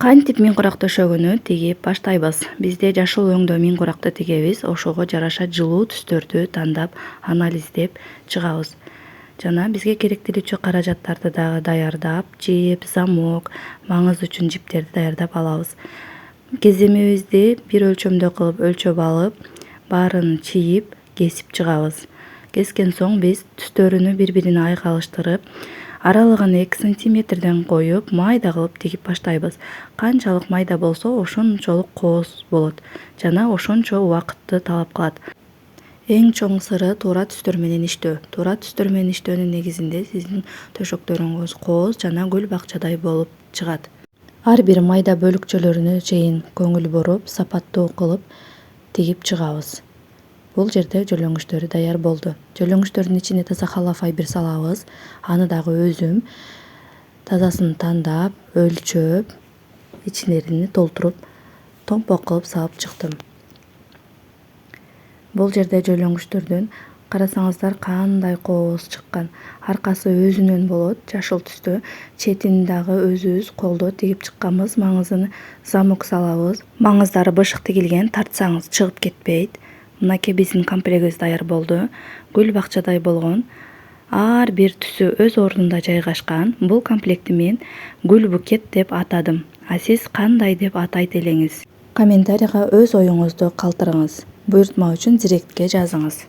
Кантип миң курак төшөгүнү тигип баштайбыз. Бизде жашыл өңдө миң куракты тигебиз. Ошого жараша жылуу түстөрдү тандап, анализдеп чыгабыз. Жана бизге керектелүүчү каражаттарды дагы даярдап, жип, замок, маңыз үчүн жиптерди даярдап алабыз. Кеземибизди бир өлчөмдө кылып өлчөп алып, баарын чийип, кесип чыгабыз. Кескен соң биз түстөрүнү бири-бирине айкалыштырып, аралыгын 2 сантиметрден коюп, майда кылып тигип баштайбыз. Канчалык майда болсо, ошончолук кооз болот жана ошончо убакытты талап кылат. Эң чоң сыры туура түстөр менен иштөө. Туура түстөр менен иштөөнүн негизинде сиздин төшөктөрүңүз кооз жана гүл бакчадай болуп чыгат. Ар бир майда бөлүкчөлөрүнө чейин көңүл буруп, сапаттуу кылып тигип чыгабыз. Бул жерде жөлөңүчтөрү даяр болду. Жөлөңүчтөрдүн ичине таза халла файбер салабыз. Аны дагы өзүм тазасын тандап, өлчөп, ичинерини толтуруп, томпок кылып салып чыктым. Бул жерде жөлөңүчтөрдүн карасаңыздар кандай кооз чыккан. Аркасы өзүнөн болот, жашыл түстө. Четин дагы өзүбүз колдо тигип чыкканбыз. Маңызын замок салабыз. Маңыздары бышык тигилген, тартсаңыз чыгып кетпейт. Мынакей биздин комплектибиз даяр болду. Гүл бакчадай болгон. Ар бир түсү өз ордунда жайгашкан. Бул комплектти мен гүл букет деп атадым. А сиз кандай деп атайт элеңиз? Комментарийга өз оюңузду калтырыңыз. Буйртма үчүн директке жазыңыз.